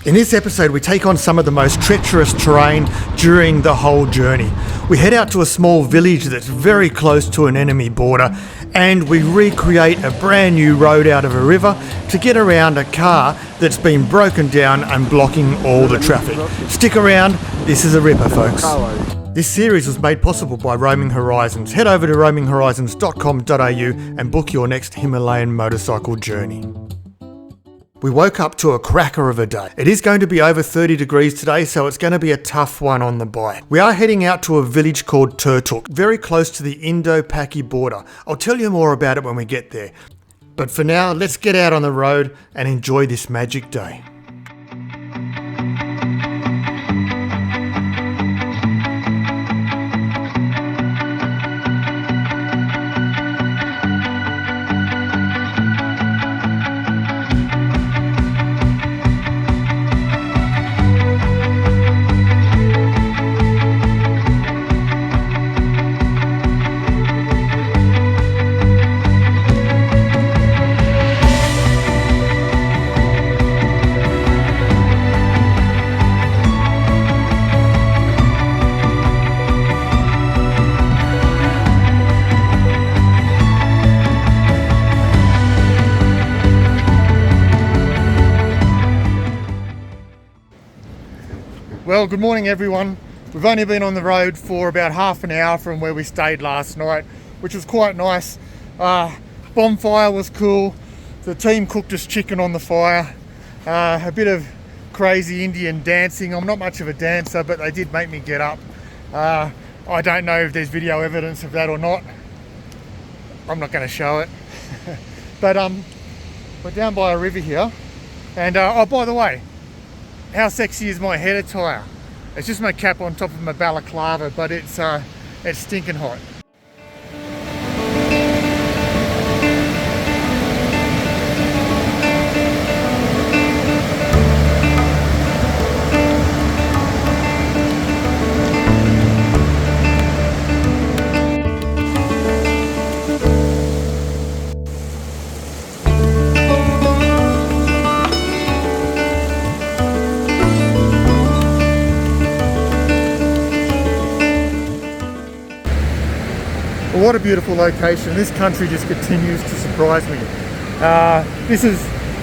In this episode, we take on some of the most treacherous terrain during the whole journey. We head out to a small village that's very close to an enemy border, and we recreate a brand new road out of a river to get around a car that's been broken down and blocking all the traffic. Stick around, this is a ripper, folks. This series was made possible by Roaming Horizons. Head over to roaminghorizons.com.au and book your next Himalayan motorcycle journey. We woke up to a cracker of a day. It is going to be over 30 degrees today, so it's going to be a tough one on the bike. We are heading out to a village called Turtuk, very close to the Indo-Paki border. I'll tell you more about it when we get there. But for now, let's get out on the road and enjoy this magic day. Well, good morning everyone. We've only been on the road for about half an hour from where we stayed last night, which was quite nice. Bonfire was cool. The team cooked us chicken on the fire. A bit of crazy Indian dancing. I'm not much of a dancer, but they did make me get up. I don't know if there's video evidence of that or not. I'm not going to show it. But we're down by a river here. And oh, by the way, how sexy is my head attire? It's just my cap on top of my balaclava, but it's stinking hot. What a beautiful location. This country just continues to surprise me. This is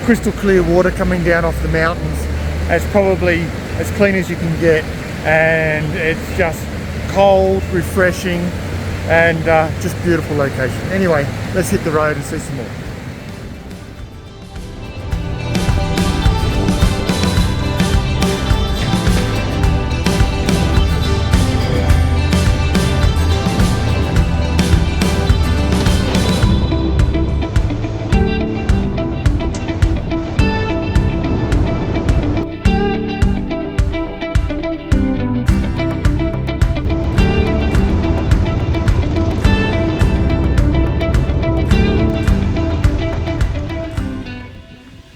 crystal clear water coming down off the mountains. It's probably as clean as you can get, and it's just cold, refreshing, and just beautiful location. Anyway, let's hit the road and see some more.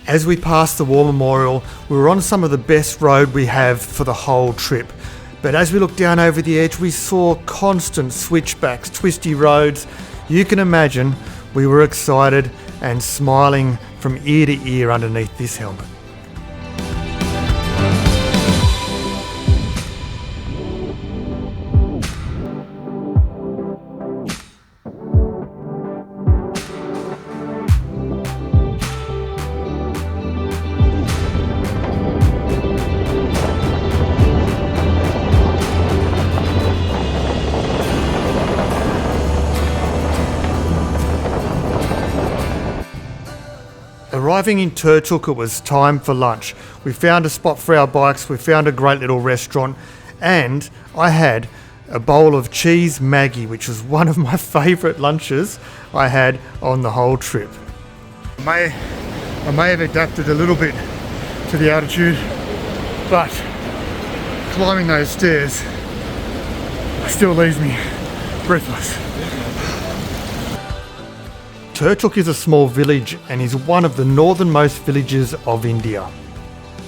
As we passed the War Memorial, we were on some of the best road we have for the whole trip. But as we looked down over the edge, we saw constant switchbacks, twisty roads. You can imagine we were excited and smiling from ear to ear underneath this helmet. Arriving in Turtuk, it was time for lunch. We found a spot for our bikes, we found a great little restaurant, and I had a bowl of cheese Maggi, which was one of my favourite lunches I had on the whole trip. I may have adapted a little bit to the altitude, but climbing those stairs still leaves me breathless. Turtuk is a small village and is one of the northernmost villages of India.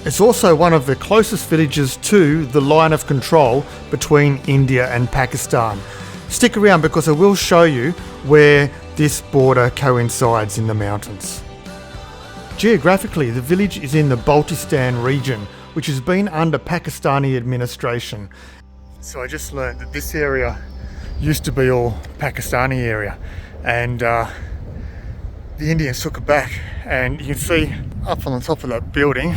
It's also one of the closest villages to the line of control between India and Pakistan. Stick around because I will show you where this border coincides in the mountains. Geographically, the village is in the Baltistan region, which has been under Pakistani administration. So I just learned that this area used to be all Pakistani area, and the Indians took it back, and you can see up on the top of that building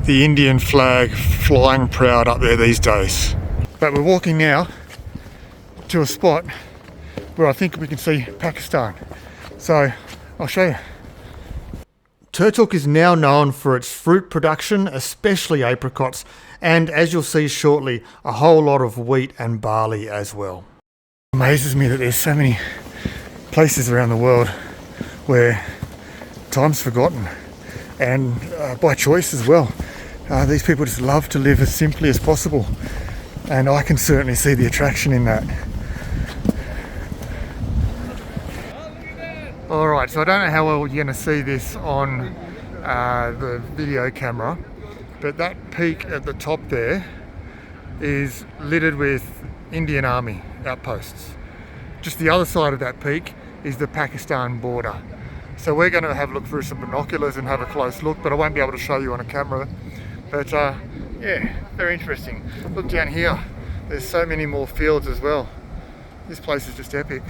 the Indian flag flying proud up there these days. But we're walking now to a spot where I think we can see Pakistan. So I'll show you. Turtuk is now known for its fruit production, especially apricots, and as you'll see shortly, a whole lot of wheat and barley as well. It amazes me that there's so many places around the world where time's forgotten, and by choice as well. These people just love to live as simply as possible, and I can certainly see the attraction in that. Alright, so I don't know how well you're going to see this on the video camera, but that peak at the top there is littered with Indian Army outposts. Just the other side of that peak is the Pakistan border. So we're going to have a look through some binoculars and have a close look, but I won't be able to show you on a camera. But yeah, very interesting. Look down here, there's so many more fields as well. This place is just epic.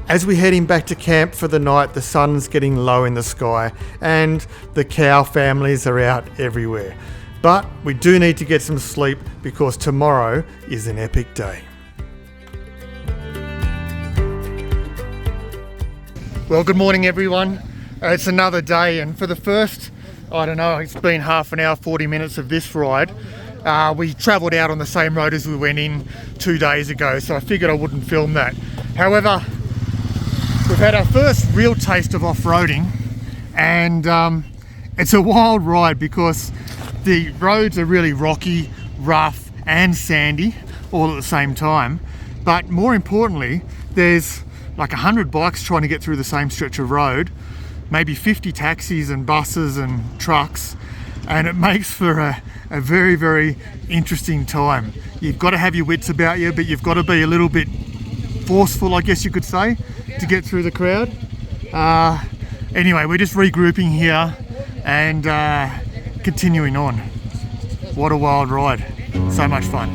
As we're heading back to camp for the night, the sun's getting low in the sky and the cow families are out everywhere. But we do need to get some sleep because tomorrow is an epic day. Well, good morning everyone. It's another day, and for the first, I don't know, it's been half an hour, 40 minutes of this ride. We travelled out on the same road as we went in 2 days ago, so I figured I wouldn't film that. However, we've had our first real taste of off-roading, and it's a wild ride because the roads are really rocky, rough and sandy all at the same time. But more importantly, there's like 100 bikes trying to get through the same stretch of road, maybe 50 taxis and buses and trucks, and it makes for a very, very interesting time. You've got to have your wits about you, but you've got to be a little bit forceful, I guess you could say, to get through the crowd. Anyway, we're just regrouping here and continuing on. What a wild ride. So much fun.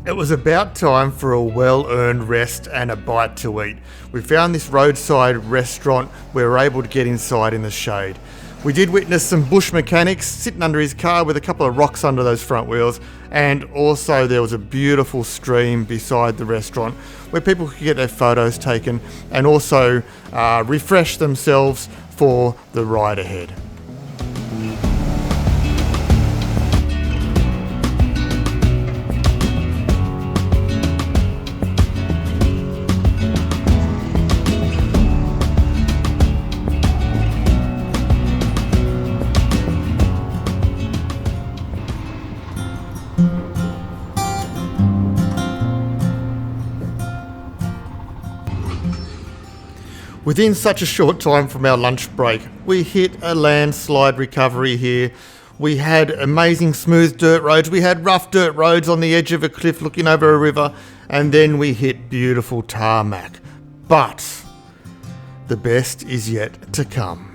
It was about time for a well-earned rest and a bite to eat. We found this roadside restaurant where we were able to get inside in the shade. We did witness some bush mechanics sitting under his car with a couple of rocks under those front wheels, and also there was a beautiful stream beside the restaurant where people could get their photos taken and also refresh themselves for the ride ahead. Within such a short time from our lunch break, we hit a landslide recovery here. We had amazing smooth dirt roads, we had rough dirt roads on the edge of a cliff looking over a river, and then we hit beautiful tarmac. But the best is yet to come.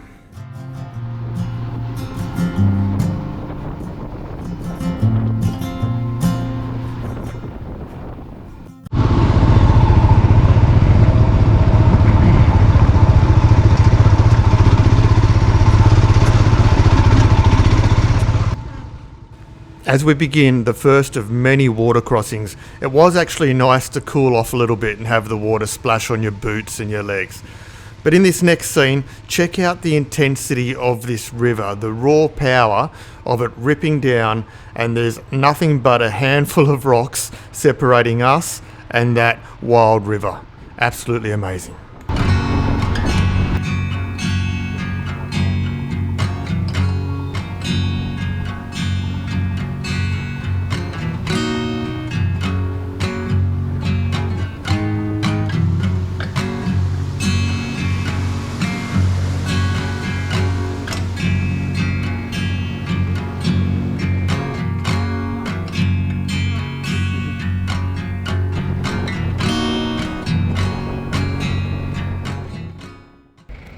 As we begin the first of many water crossings, it was actually nice to cool off a little bit and have the water splash on your boots and your legs. But in this next scene, check out the intensity of this river, the raw power of it ripping down, and there's nothing but a handful of rocks separating us and that wild river. Absolutely amazing.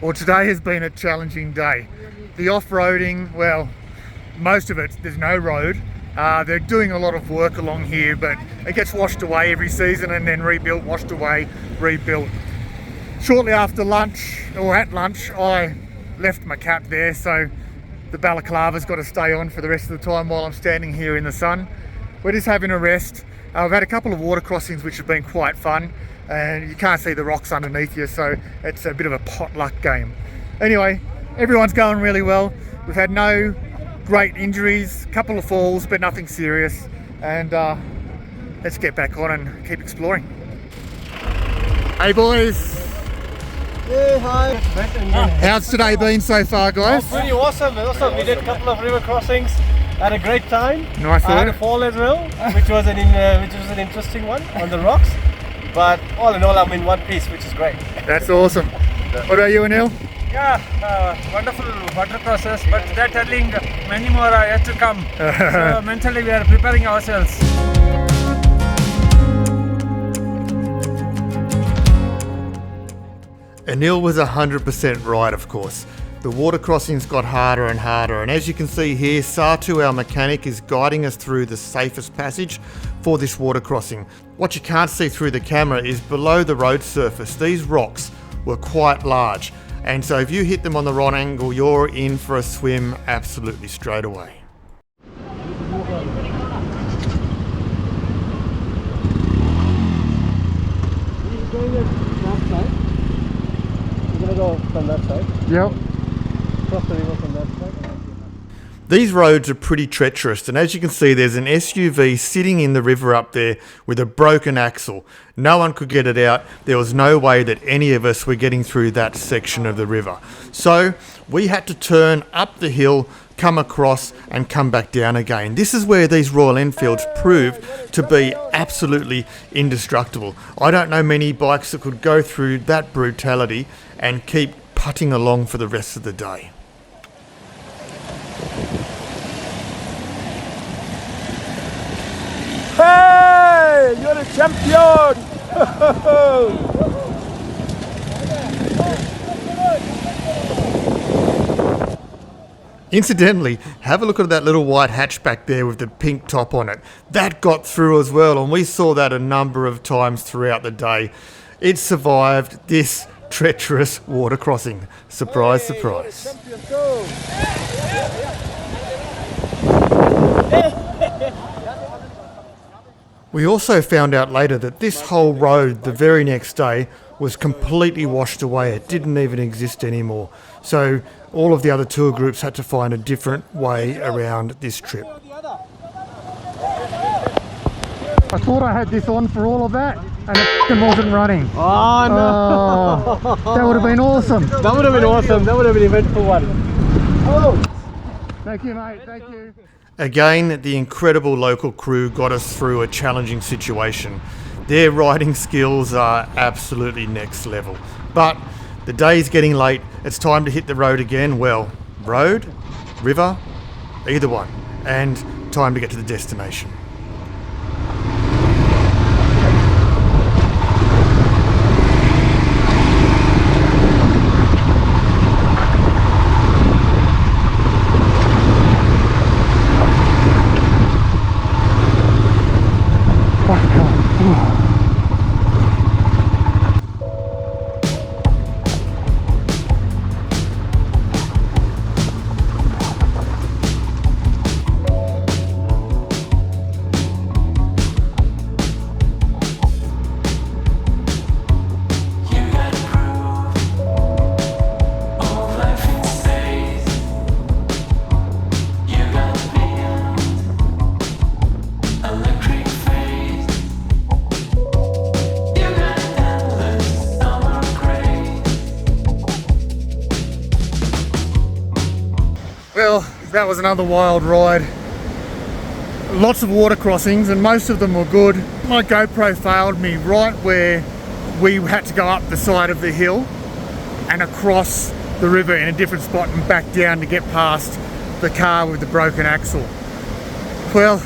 Well, today has been a challenging day. The off-roading, well, most of it, there's no road. They're doing a lot of work along here, but it gets washed away every season and then rebuilt, washed away, rebuilt. Shortly after lunch, or at lunch, I left my cap there, so the balaclava's got to stay on for the rest of the time while I'm standing here in the sun. We're just having a rest. I've had a couple of water crossings which have been quite fun, and you can't see the rocks underneath you, so it's a bit of a potluck game. Anyway, everyone's going really well. We've had no great injuries, a couple of falls, but nothing serious. And let's get back on and keep exploring. Hey boys! Hey, hi! How's today been so far, guys? Oh, pretty awesome. We did a couple of river crossings, had a great time. Nice. I had a fall as well, which was an interesting one on the rocks. But all in all, I'm in one piece, which is great. That's awesome. What about you, Anil? Yeah, wonderful water crosses, but they're telling many more are yet to come. So mentally we are preparing ourselves. Anil was 100% right, of course. The water crossings got harder and harder, and as you can see here, Satu, our mechanic, is guiding us through the safest passage for this water crossing. What you can't see through the camera is below the road surface, these rocks were quite large, and so if you hit them on the wrong angle, you're in for a swim absolutely straight away. We're gonna go from that side. Yep. Cross the river from that side. These roads are pretty treacherous, and as you can see, there's an SUV sitting in the river up there with a broken axle. No one could get it out. There was no way that any of us were getting through that section of the river. So we had to turn up the hill, come across and come back down again. This is where these Royal Enfields prove to be absolutely indestructible. I don't know many bikes that could go through that brutality and keep putting along for the rest of the day. Hey, you're a champion! Incidentally, have a look at that little white hatchback there with the pink top on it. That got through as well, and we saw that a number of times throughout the day. It survived this treacherous water crossing. Surprise, surprise. We also found out later that this whole road the very next day was completely washed away. It didn't even exist anymore. So all of the other tour groups had to find a different way around this trip. I thought I had this on for all of that and it wasn't running. Oh no! Oh, that would have been awesome. That would have been awesome. That would have been an eventful one. Oh! Thank you, mate. Thank you. Again, the incredible local crew got us through a challenging situation. Their riding skills are absolutely next level. But The day's getting late, it's time to hit the road again. Well, road, river, either one, and time to get to the destination. Well, that was another wild ride. Lots of water crossings and most of them were good. My GoPro failed me right where we had to go up the side of the hill and across the river in a different spot and back down to get past the car with the broken axle. Well,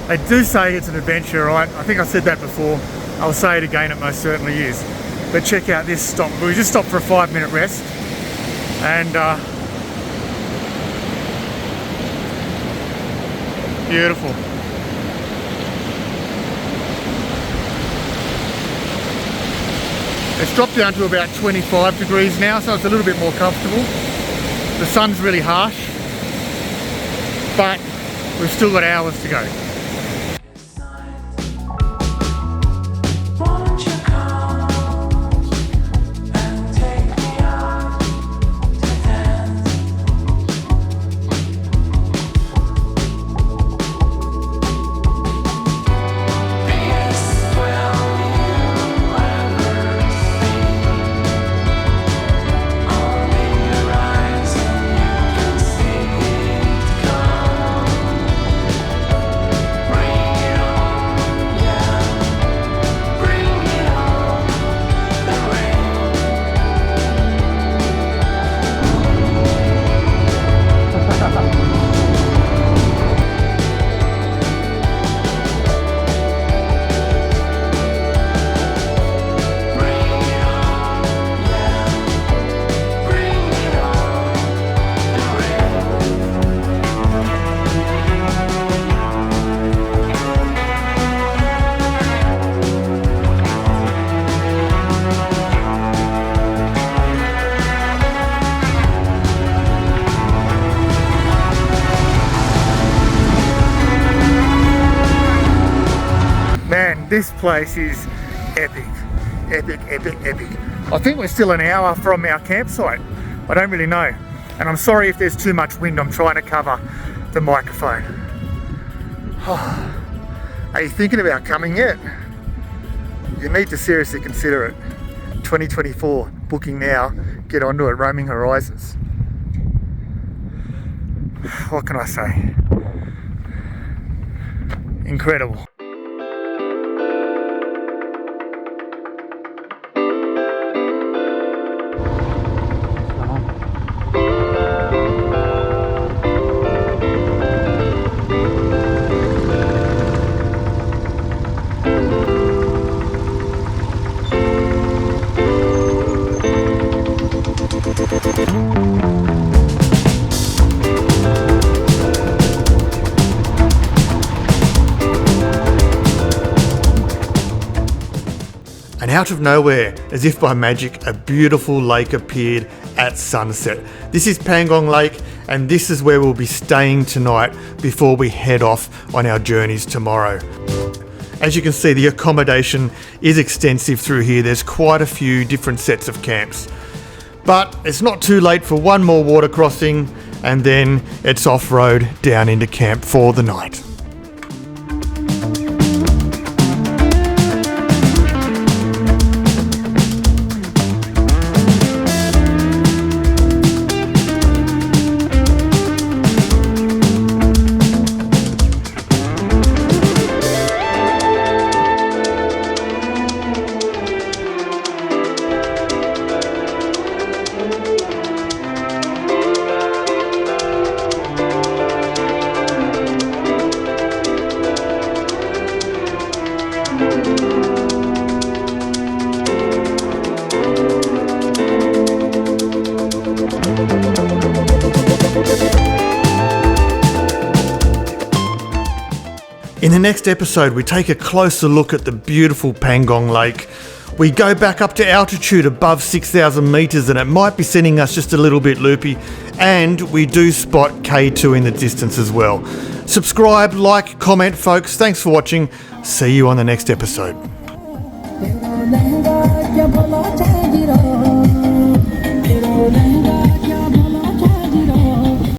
they do say it's an adventure, right? I think I said that before. I'll say it again, it most certainly is. But check out this stop. We just stopped for a 5-minute rest and beautiful. It's dropped down to about 25 degrees now, so it's a little bit more comfortable. The sun's really harsh, but we've still got hours to go. Man, this place is epic, epic, epic, epic. I think we're still an hour from our campsite. I don't really know. And I'm sorry if there's too much wind, I'm trying to cover the microphone. Are you thinking about coming yet? You need to seriously consider it. 2024, booking now, get onto it, Roaming Horizons. What can I say? Incredible. And out of nowhere, as if by magic, a beautiful lake appeared at sunset. This is Pangong Lake, and this is where we'll be staying tonight before we head off on our journeys tomorrow. As you can see, the accommodation is extensive through here. There's quite a few different sets of camps. But it's not too late for one more water crossing, and then it's off-road down into camp for the night. In the next episode, we take a closer look at the beautiful Pangong Lake. We go back up to altitude above 6,000 metres and it might be sending us just a little bit loopy. And we do spot K2 in the distance as well. Subscribe, like, comment, folks. Thanks for watching. See you on the next episode.